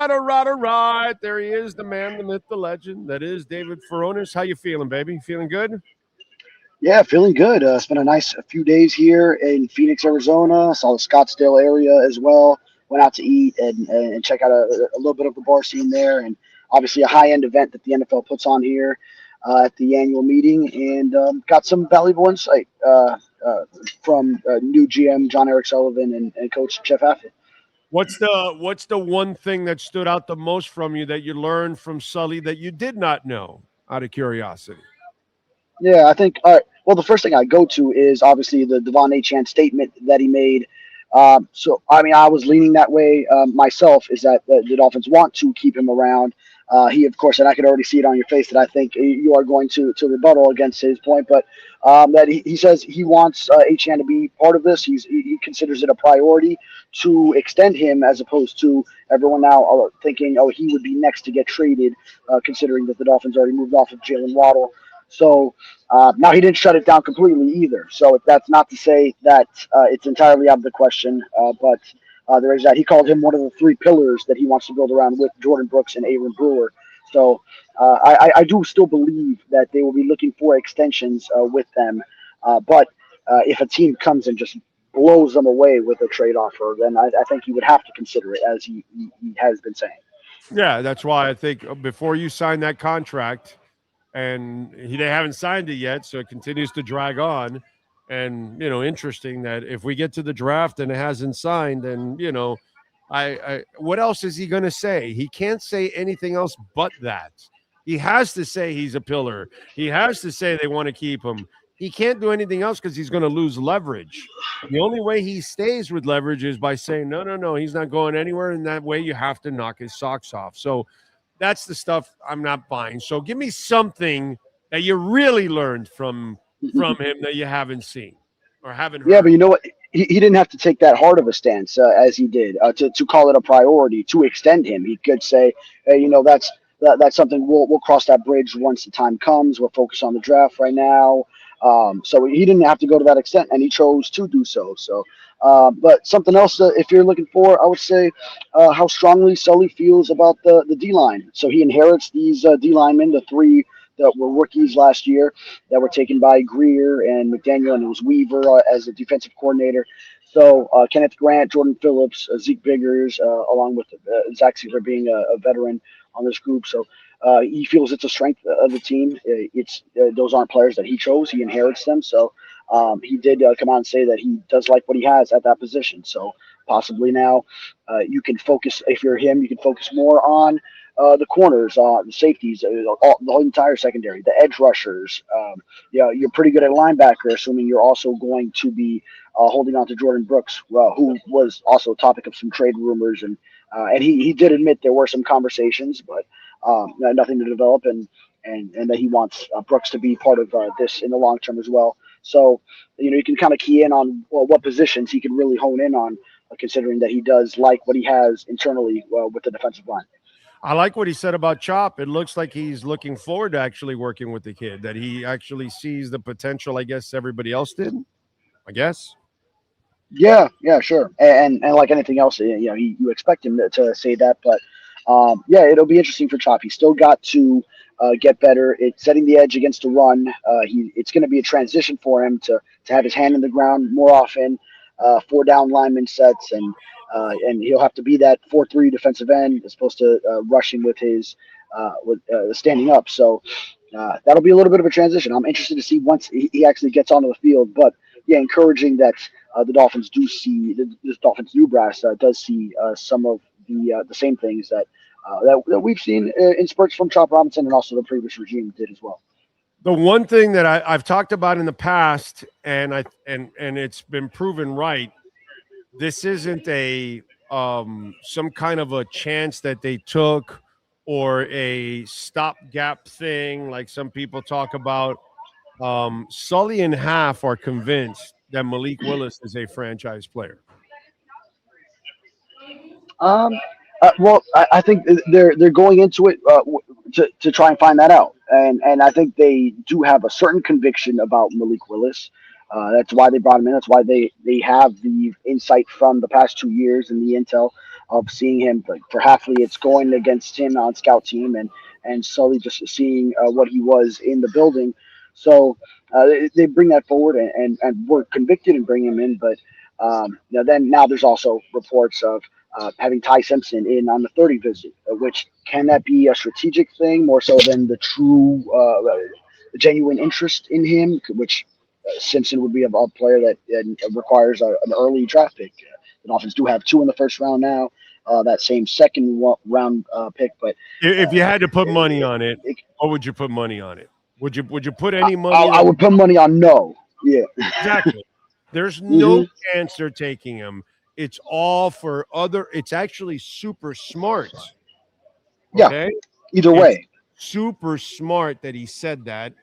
Right. There he is, the man, the myth, the legend. That is David Furones. How you feeling, baby? Feeling good? Yeah, feeling good. It's been a nice few days here in Phoenix, Arizona. Saw the Scottsdale area as well. Went out to eat and check out a little bit of the bar scene there, and obviously a high end event that the NFL puts on here at the annual meeting, and got some valuable insight from new GM John Eric Sullivan and Coach Jeff Affle. What's the one thing that stood out the most from you that you learned from Sully that you did not know out of curiosity? Yeah, I think. Well, the first thing I go to is obviously the Devon Achane statement that he made. So, I mean, I was leaning that way myself. Is that the Dolphins want to keep him around? He, of course, and I could already see it on your face that I think you are going to rebuttal against his point. But that he says he wants Achane to be part of this. He considers it a priority to extend him, as opposed to everyone now thinking, oh, he would be next to get traded, considering that the Dolphins already moved off of Jalen Waddle. So now he didn't shut it down completely either. So that's not to say that it's entirely out of the question, but there is that. He called him one of the three pillars that he wants to build around with Jordan Brooks and Aaron Brewer. So I do still believe that they will be looking for extensions with them. But if a team comes and just blows them away with a trade offer, then I think he would have to consider it, as he has been saying. Yeah, that's why I think before you sign that contract, and they haven't signed it yet, so it continues to drag on. And interesting that if we get to the draft and it hasn't signed, then I what else is he going to say? He can't say anything else but that. He has to say he's a pillar. He has to say they want to keep him. He can't do anything else because he's going to lose leverage. The only way he stays with leverage is by saying, no, he's not going anywhere. And that way you have to knock his socks off. So that's the stuff I'm not buying. So give me something that you really learned from him that you haven't seen or haven't heard. Yeah, but you know what? He didn't have to take that hard of a stance as he did to call it a priority to extend him. He could say, hey, that's something we'll cross that bridge once the time comes. We're focused on the draft right now. So he didn't have to go to that extent, and he chose to do so. So, but something else, if you're looking for, I would say how strongly Sully feels about the D line. So he inherits these D linemen, the three that were rookies last year that were taken by Greer and McDaniel, and it was Weaver as a defensive coordinator. So Kenneth Grant, Jordan Phillips, Zeke Biggers, along with Zach Sealer being a veteran on this group. So he feels it's a strength of the team. It's those aren't players that he chose; he inherits them. So he did come out and say that he does like what he has at that position. So possibly now you can focus. If you're him, you can focus more on the corners, the safeties, the whole entire secondary, the edge rushers. You're pretty good at linebacker, assuming you're also going to be holding on to Jordan Brooks, who was also a topic of some trade rumors, and he did admit there were some conversations, but nothing to develop, and that he wants Brooks to be part of this in the long term as well. So you can kind of key in on what positions he can really hone in on, considering that he does like what he has internally with the defensive line. I like what he said about Chop. It looks like he's looking forward to actually working with the kid, that he actually sees the potential, I guess everybody else did, I guess. Yeah, sure. And like anything else, you expect him to say that, but it'll be interesting for Chop. He's still got to get better at setting the edge against the run. It's going to be a transition for him to have his hand in the ground more often, 4 down lineman sets, and he'll have to be that 4-3 defensive end as opposed to rushing with his standing up. So that'll be a little bit of a transition. I'm interested to see once he actually gets onto the field, but yeah, encouraging that the Dolphins do see this Dolphins new brass does see some of the same things that we've seen in spurts from Chop Robinson and also the previous regime did as well. The one thing that I've talked about in the past, and it's been proven right, this isn't a some kind of a chance that they took or a stopgap thing like some people talk about. Sully and half are convinced that Malik Willis is a franchise player. I think they're going into it to try and find that out, and I think they do have a certain conviction about Malik Willis. That's why they brought him in. That's why they have the insight from the past 2 years and the intel. of seeing him. Like for Hafley, it's going against him on scout team, and Sully just seeing what he was in the building. So they bring that forward, and were convicted and bring him in. But now there's also reports of having Ty Simpson in on the 30 visit, which can that be a strategic thing more so than the true genuine interest in him, which Simpson would be a player that requires an early draft pick. The Dolphins do have two in the first round now, that same second round pick. But If you had to put money on it, what would you put money on it? Would you put any money? I would put money on no. Yeah, exactly. There's no chance they're taking him. It's all for other. It's actually super smart. Okay? Yeah. Either way, super smart that he said that,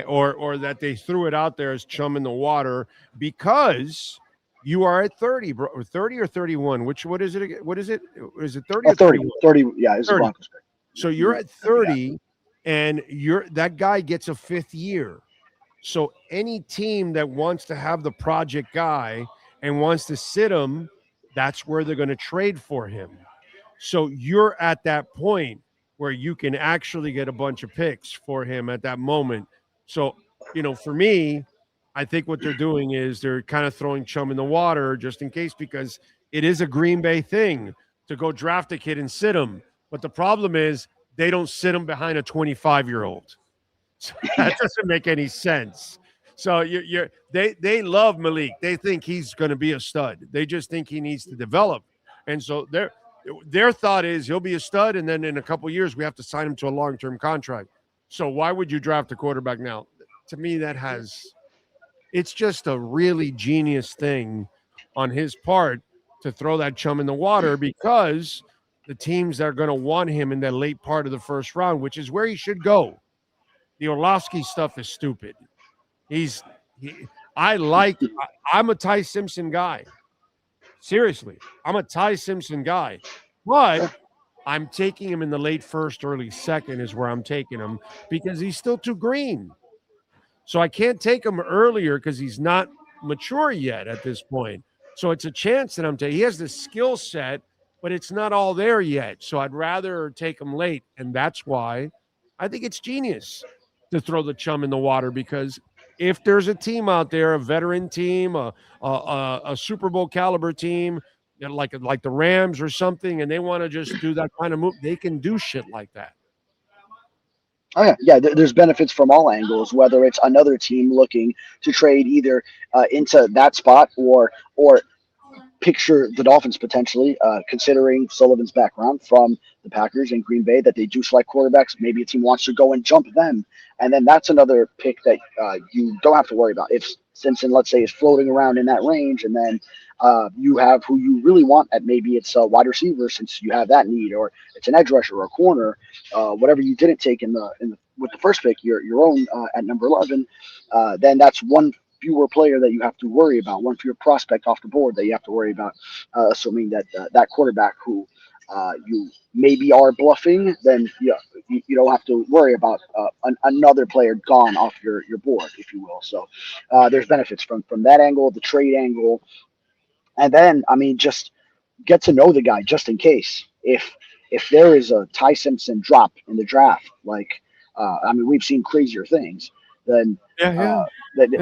or that they threw it out there as chum in the water, because you are at 30, bro. 30 or 31. What is it? What is it? Is it 30 or 30? 31? 30. Yeah, it's 30. So you're at 30, and that guy gets a fifth year. So any team that wants to have the project guy and wants to sit him, that's where they're going to trade for him. So you're at that point where you can actually get a bunch of picks for him at that moment. So, for me, I think what they're doing is they're kind of throwing chum in the water just in case, because it is a Green Bay thing to go draft a kid and sit him. But the problem is they don't sit him behind a 25-year-old. So that doesn't make any sense. So they love Malik. They think he's going to be a stud. They just think he needs to develop. And so their thought is he'll be a stud, and then in a couple of years we have to sign him to a long-term contract. So why would you draft a quarterback now? To me, it's just a really genius thing on his part to throw that chum in the water, because the teams that are going to want him in that late part of the first round, which is where he should go. The Orlovsky stuff is stupid. I'm a Ty Simpson guy. Seriously, I'm a Ty Simpson guy. But I'm taking him in the late first, early second is where I'm taking him, because he's still too green. So I can't take him earlier because he's not mature yet at this point. So it's a chance that I'm taking. He has the skill set, but it's not all there yet. So I'd rather take him late. And that's why I think it's genius to throw the chum in the water, because if there's a team out there, a veteran team, a Super Bowl caliber team, like the Rams or something, and they want to just do that kind of move, they can do shit like that. Oh yeah. There's benefits from all angles, whether it's another team looking to trade either into that spot or picture the Dolphins potentially considering Sullivan's background from the Packers and Green Bay, that they do select quarterbacks. Maybe a team wants to go and jump them, and then that's another pick that you don't have to worry about. If Simpson, let's say, is floating around in that range, and then you have who you really want at, maybe it's a wide receiver since you have that need, or it's an edge rusher or a corner, whatever you didn't take in the with the first pick, your own at number 11, then that's one fewer player that you have to worry about, one fewer prospect off the board that you have to worry about, assuming that that quarterback who you maybe are bluffing, then you don't have to worry about another player gone off your board, if you will. So there's benefits from that angle, the trade angle, and then just get to know the guy just in case if there is a Ty Simpson drop in the draft, like we've seen crazier things. Then then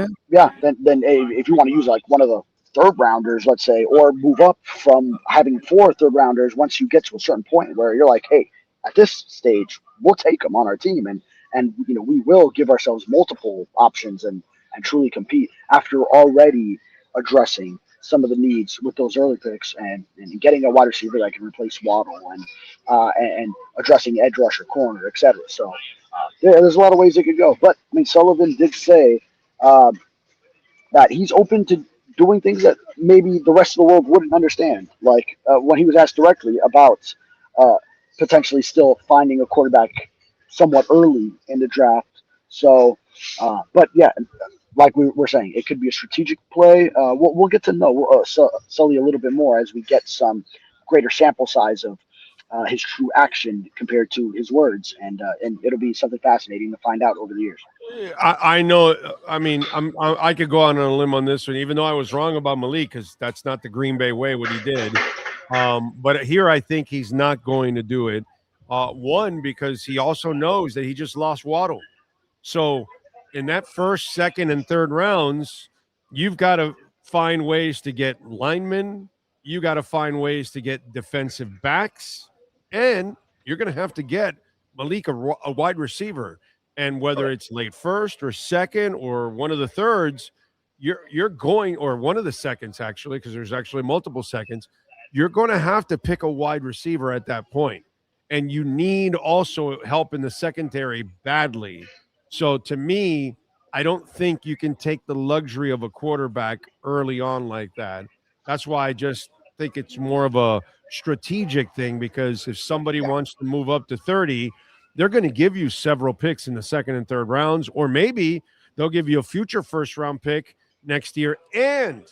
if you want to use like one of the third rounders, let's say, or move up from having 4 third rounders, once you get to a certain point where you're like, hey, at this stage, we'll take them on our team, and we will give ourselves multiple options and truly compete after already addressing some of the needs with those early picks, and getting a wide receiver that can replace Waddle, and addressing edge rusher, corner, etc. So there's a lot of ways it could go. But Sullivan did say that he's open to doing things that maybe the rest of the world wouldn't understand. Like when he was asked directly about potentially still finding a quarterback somewhat early in the draft. So, but yeah, like we were saying, it could be a strategic play. We'll get to know Sully a little bit more as we get some greater sample size of his true action compared to his words, and it'll be something fascinating to find out over the years. I know. I could go on a limb on this one, even though I was wrong about Malik, because that's not the Green Bay way what he did. But here, I think he's not going to do it. One, because he also knows that he just lost Waddle. So in that first, second, and third rounds, you've got to find ways to get linemen. You got to find ways to get defensive backs, and you're going to have to get Malik a wide receiver. And whether it's late first or second or one of the thirds, you're going, or one of the seconds actually, because there's actually multiple seconds. You're going to have to pick a wide receiver at that point, and you need also help in the secondary badly. So to me, I don't think you can take the luxury of a quarterback early on like that. That's why I just think it's more of a strategic thing, because if somebody wants to move up to 30, they're going to give you several picks in the second and third rounds, or maybe they'll give you a future first round pick next year and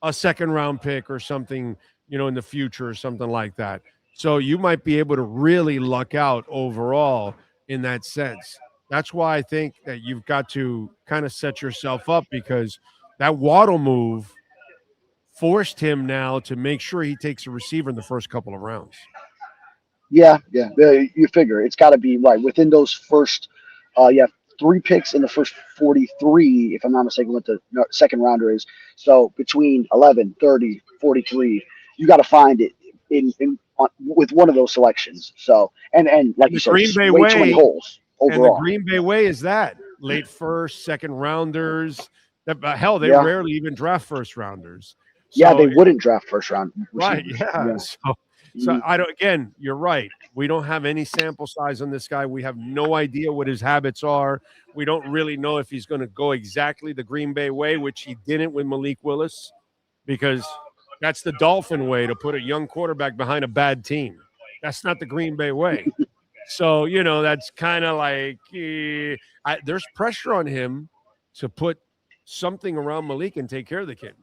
a second round pick or something, in the future or something like that. So you might be able to really luck out overall in that sense. That's why I think that you've got to kind of set yourself up, because that Waddle move forced him now to make sure he takes a receiver in the first couple of rounds. Yeah, yeah. You figure it's got to be right within those first. You have 3 picks in the first 43, if I'm not mistaken, what the second rounder is. So between 11, 30, 43, you got to find it with one of those selections. So and like you said, Green Bay way too many holes and the overall. Green Bay way is that late first, second rounders. Hell, they Yeah. rarely even draft first rounders. Yeah, So they wouldn't draft first round right, receivers. yeah. So I don't. Again, you're right. We don't have any sample size on this guy. We have no idea what his habits are. We don't really know if he's going to go exactly the Green Bay way, which he didn't with Malik Willis, because that's the Dolphin way, to put a young quarterback behind a bad team. That's not the Green Bay way. So that's kind of like there's pressure on him to put something around Malik and take care of the kid.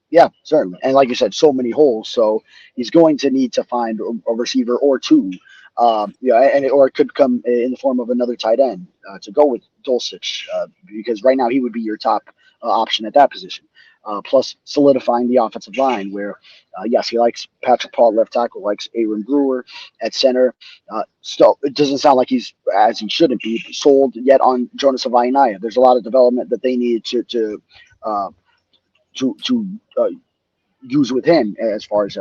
Yeah, certainly. And like you said, so many holes. So he's going to need to find a receiver or two. Or it could come in the form of another tight end to go with Dulcich, because right now he would be your top option at that position. Plus solidifying the offensive line, where yes, he likes Patrick Paul left tackle, likes Aaron Brewer at center. Still, it doesn't sound like he's, as he shouldn't be, sold yet on Jonas Avainaya. There's a lot of development that they need to uh, use with him as far as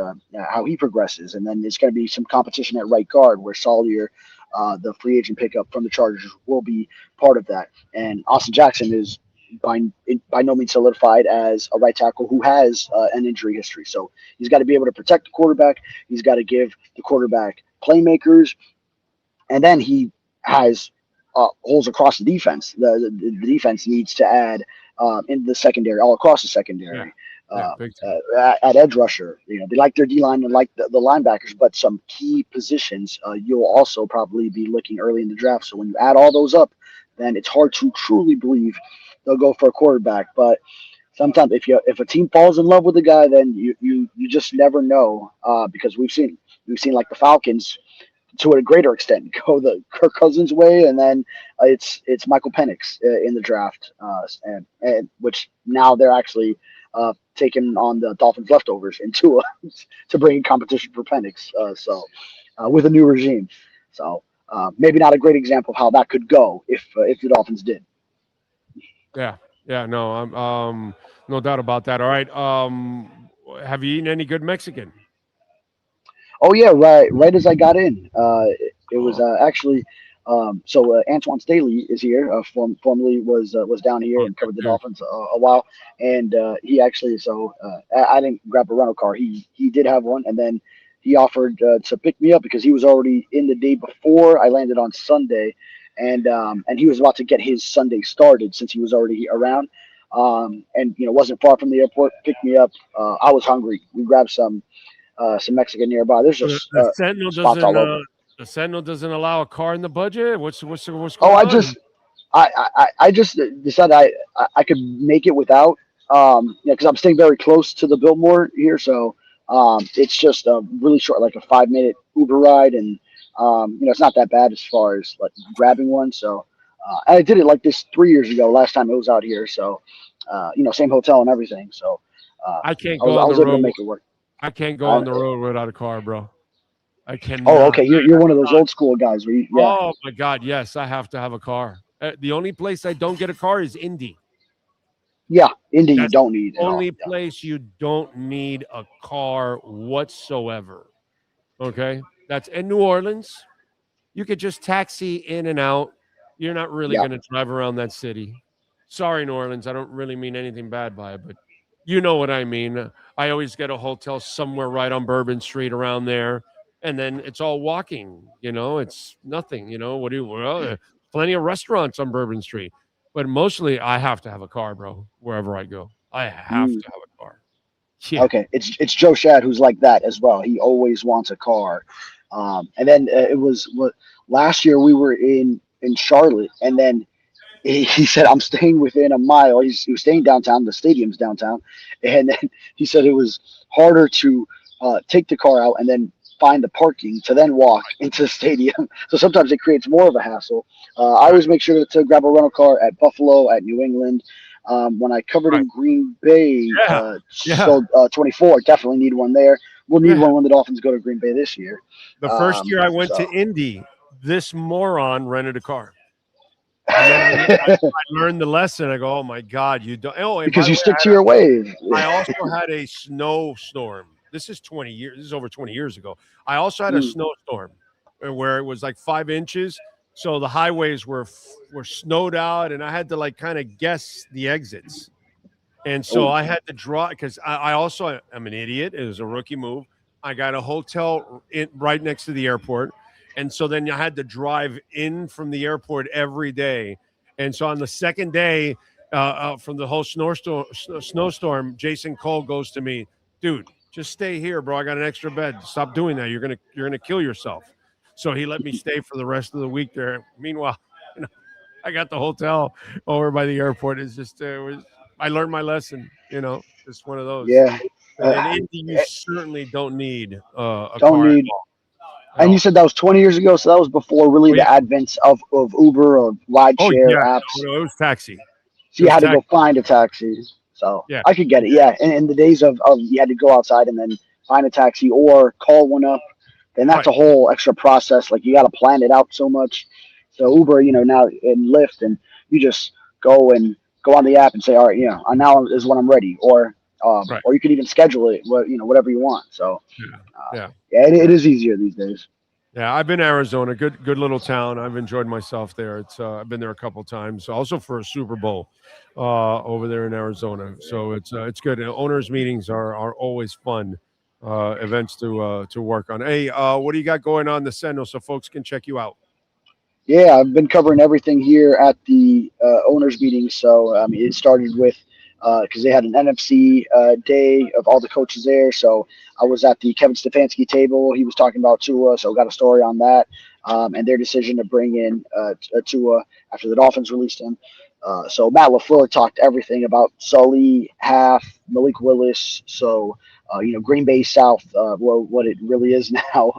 how he progresses. And then there's going to be some competition at right guard, where Solier, the free agent pickup from the Chargers, will be part of that. And Austin Jackson is by no means solidified as a right tackle who has an injury history. So he's got to be able to protect the quarterback. He's got to give the quarterback playmakers. And then he has holes across the defense. The defense needs to add in the secondary, all across the secondary. At edge rusher, they like their D line and like the linebackers, but some key positions you'll also probably be looking early in the draft. So when you add all those up, then it's hard to truly believe they'll go for a quarterback. But sometimes if a team falls in love with a guy, then you just never know, because we've seen like the Falcons to a greater extent go the Kirk Cousins way, and then it's Michael Penix in the draft, and which now they're actually taking on the Dolphins leftovers into to bring in competition for Penix. With a new regime, so maybe not a great example of how that could go if the Dolphins did. Yeah, no, I'm no doubt about that. All right, have you eaten any good Mexican? Oh yeah, right as I got in, it was actually. Antoine Staley is here. Formerly was down here and covered the Dolphins a while, and he actually. I didn't grab a rental car. He did have one, and then he offered to pick me up because he was already in the day before. I landed on Sunday, and he was about to get his Sunday started since he was already around, and wasn't far from the airport. Picked me up. I was hungry. We grabbed some Mexican nearby. There's just the Sentinel spots all over. The Sentinel doesn't allow a car in the budget. What's going on? I just decided I could make it without. Because I'm staying very close to the Biltmore here, so it's just a really short, like a 5-minute Uber ride, and it's not that bad as far as like grabbing one. So I did it like this 3 years ago. Last time it was out here, so same hotel and everything. So I can't I was able to make it work. I can't go Uh, on the road without a car, bro. I oh, cannot. okay. You're one of those old school guys where yeah. Oh my God, yes, I have to have a car. The only place I don't get a car is Indy. Yeah, Indy you That's the don't need at all. only Yeah. place you don't need a car whatsoever. Okay, that's in New Orleans. You could just taxi in and out. You're not really Yeah. going to drive around that city. Sorry, New Orleans. I don't really mean anything bad by it, but you know what I mean. I always get a hotel somewhere right on Bourbon Street around there, and then it's all walking. It's nothing. Plenty of restaurants on Bourbon Street, but mostly I have to have a car, bro. Wherever I go, I have Mm. to have a car. Yeah. Okay, it's Joe Shad who's like that as well. He always wants a car. And then it was what last year we were in Charlotte, and then he said I'm staying within a mile. He was staying downtown. The stadium's downtown, and then he said it was harder to take the car out and then find the parking to then walk into the stadium. So sometimes it creates more of a hassle. I Right. always make sure to grab a rental car at Buffalo, at New England. When I covered Right. in Green Bay, Yeah. Yeah. 24, definitely need one there. We'll need Yeah. one when the Dolphins go to Green Bay this year. The first year I went to So Indy, this moron rented a car. And then I learned the lesson. I go, oh my God, you don't. Oh, and by because the you way, stick to your ways. I also had a snowstorm. This is 20 years. This is over 20 years ago. I also had a Mm. snowstorm where it was like 5 inches. So the highways were snowed out, and I had to like kind of guess the exits. And so Oh, I had to draw because I also am an idiot. It was a rookie move. I got a hotel right next to the airport. And so then I had to drive in from the airport every day. And so on the second day from the whole snowstorm, Jason Cole goes to me, dude, just stay here, bro. I got an extra bed. Stop doing that. You're gonna kill yourself. So he let me stay for the rest of the week there. Meanwhile, I got the hotel over by the airport. It's just I learned my lesson. Just one of those. yeah. But Uh, in Indy, you certainly don't need a don't car need. at And you all. said that was 20 years ago, so that was before really Oh yeah. the advent of Uber or Oh rideshare yeah. apps. No, it was taxi. So It you was had to taxi. go find a taxi. So Yeah. I could get it. Yeah. In the days of you had to go outside and then find a taxi or call one up, then that's Right. a whole extra process. Like you got to plan it out so much. So Uber, now and Lyft, and you just go on the app and say, all right, now is when I'm ready, Right. or you could even schedule it, whatever you want. So Yeah. uh, Yeah. yeah, it Yeah. is easier these days. Yeah. I've been to Arizona. Good little town. I've enjoyed myself there. I've been there a couple times. Also for a Super Bowl over there in Arizona. So it's good. Owners meetings are always fun events to work on. Hey, what do you got going on the Sentinel so folks can check you out? Yeah, I've been covering everything here at the owners meeting. So I mean, it started with because they had an NFC day of all the coaches there. So I was at the Kevin Stefanski table. He was talking about Tua, so got a story on that and their decision to bring in Tua after the Dolphins released him. So Matt LaFleur talked everything about Sully, Half, Malik Willis. So Green Bay South, what it really is now.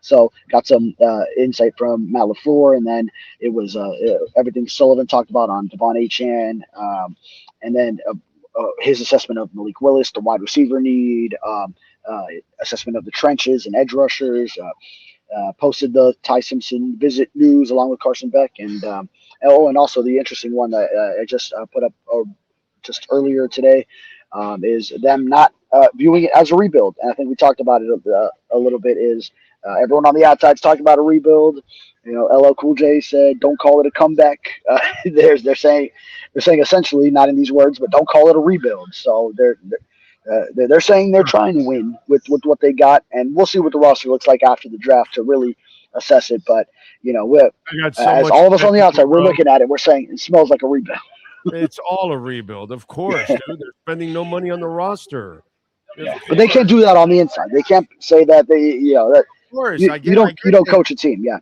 So got some insight from Matt LaFleur, and then it was everything Sullivan talked about on Devon Achane, and then his assessment of Malik Willis, the wide receiver need, assessment of the trenches and edge rushers. Posted the Ty Simpson visit news along with Carson Beck, and also the interesting one that I just put up just earlier today is them not viewing it as a rebuild. And I think we talked about it a little bit. Is everyone on the outside's talking about a rebuild? LL Cool J said, "Don't call it a comeback." They're saying essentially, not in these words, but don't call it a rebuild. So they're saying they're trying to win with what they got, and we'll see what the roster looks like after the draft to really assess it. But I got so as much all of us to on the do, outside, we're bro. looking at it. We're saying it smells like a rebuild. It's all a rebuild, of course, dude. They're spending no money on the roster. Of Yeah, but they course, can't do that on the inside. They can't say that that of course. you, I you get, I don't you get don't that. coach a team. Yeah,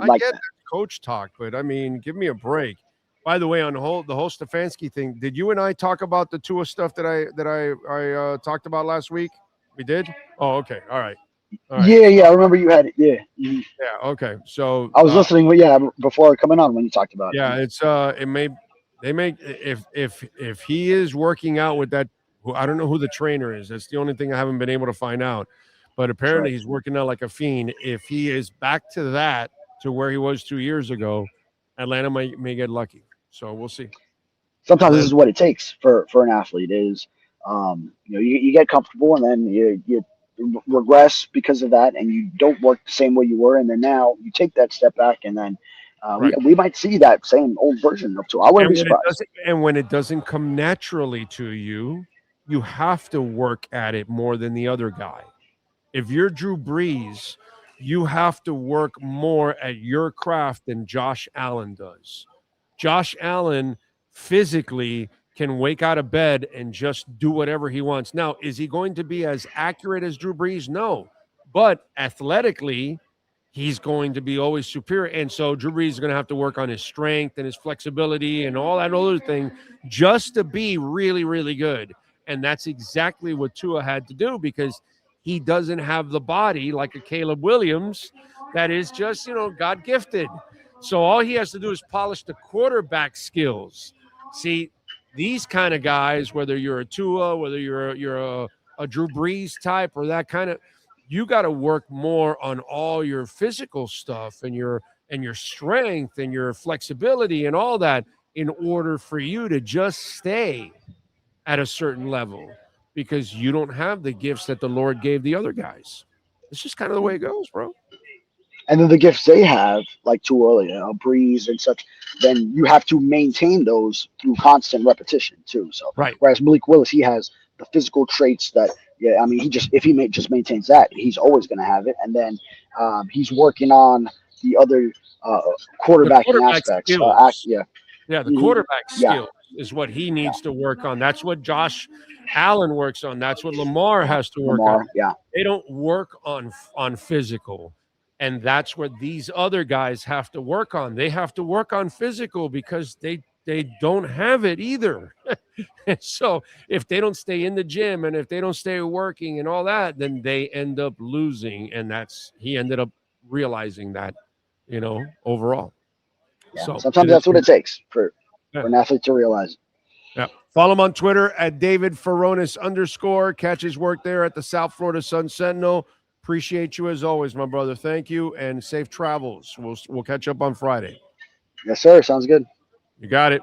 I like get that. that coach talk, but I mean, give me a break. By the way, on the whole Stefanski thing, did you and I talk about the Tua stuff that I talked about last week? We did. Oh, okay. All right. All right. Yeah, So yeah. I remember you had it. Yeah, mhm. yeah. Okay. So I was listening. Yeah, before coming on when you talked about it. yeah, it's it may they may if he is working out with that I don't know who the trainer is. That's the only thing I haven't been able to find out. But apparently he's working out like a fiend. If he is back to that, to where he was 2 years ago, Atlanta may get lucky. So we'll see. Sometimes this is what it takes for an athlete is, you get comfortable and then you regress because of that, and you don't work the same way you were, and then now you take that step back, and then we might see that same old version of Tua. I wouldn't be surprised. And when it doesn't come naturally to you, you have to work at it more than the other guy. If you're Drew Brees, you have to work more at your craft than Josh Allen does. Josh Allen physically can wake out of bed and just do whatever he wants. Now, is he going to be as accurate as Drew Brees? No. But athletically, he's going to be always superior. And so Drew Brees is going to have to work on his strength and his flexibility and all that other thing just to be really, really good. And that's exactly what Tua had to do, because he doesn't have the body like a Caleb Williams that is just, God-gifted. So all he has to do is polish the quarterback skills. See, these kind of guys, whether you're a Tua, whether you're a Drew Brees type or that kind of, you got to work more on all your physical stuff and your strength and your flexibility and all that in order for you to just stay at a certain level, because you don't have the gifts that the Lord gave the other guys. It's just kind of the way it goes, bro. And then the gifts they have, like Tua, Breeze and such, then you have to maintain those through constant repetition too. So, whereas Malik Willis, he has the physical traits that, if he just maintains that, he's always going to have it. And then he's working on the other quarterbacking aspects. The quarterback skill is what he needs to work on. That's what Josh Allen works on. That's what Lamar has to work on. Yeah. They don't work on physical. And that's what these other guys have to work on. They have to work on physical because they don't have it either. So if they don't stay in the gym and if they don't stay working and all that, then they end up losing. And he ended up realizing that, overall. Yeah. So sometimes that's what it takes for an athlete to realize it. Yeah. Follow him on Twitter at David Furones _ Catch his work there at the South Florida Sun Sentinel. Appreciate you as always, my brother. Thank you, and safe travels. We'll catch up on Friday. Yes, sir. Sounds good. You got it.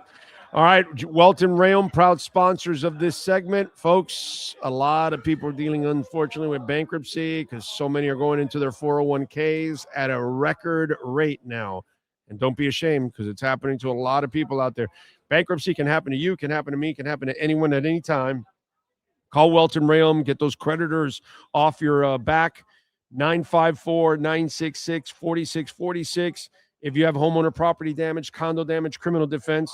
All right, Welt Rheaume, proud sponsors of this segment. Folks, a lot of people are dealing, unfortunately, with bankruptcy because so many are going into their 401ks at a record rate now. And don't be ashamed, because it's happening to a lot of people out there. Bankruptcy can happen to you, can happen to me, can happen to anyone at any time. Call Welt Rheaume, get those creditors off your back. 954-966-4646. If you have homeowner property damage, condo damage, criminal defense,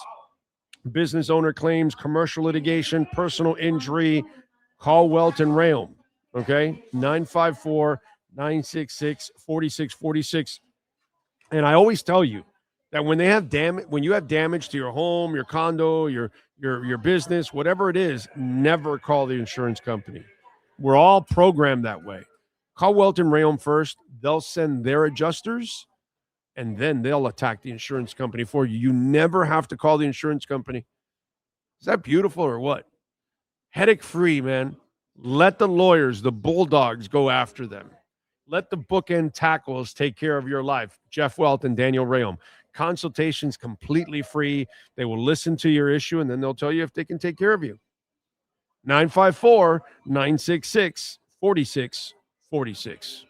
business owner claims, commercial litigation, personal injury, call Welt Rheaume. Okay? 954-966-4646. And I always tell you that when you have damage to your home, your condo, your business, whatever it is, never call the insurance company. We're all programmed that way. Call Welt Rheaume first. They'll send their adjusters, and then they'll attack the insurance company for you. You never have to call the insurance company. Is that beautiful or what? Headache-free, man. Let the lawyers, the bulldogs, go after them. Let the bookend tackles take care of your life. Jeff Welt and Daniel Rheaume. Consultations completely free. They will listen to your issue, and then they'll tell you if they can take care of you. 954-966-4646.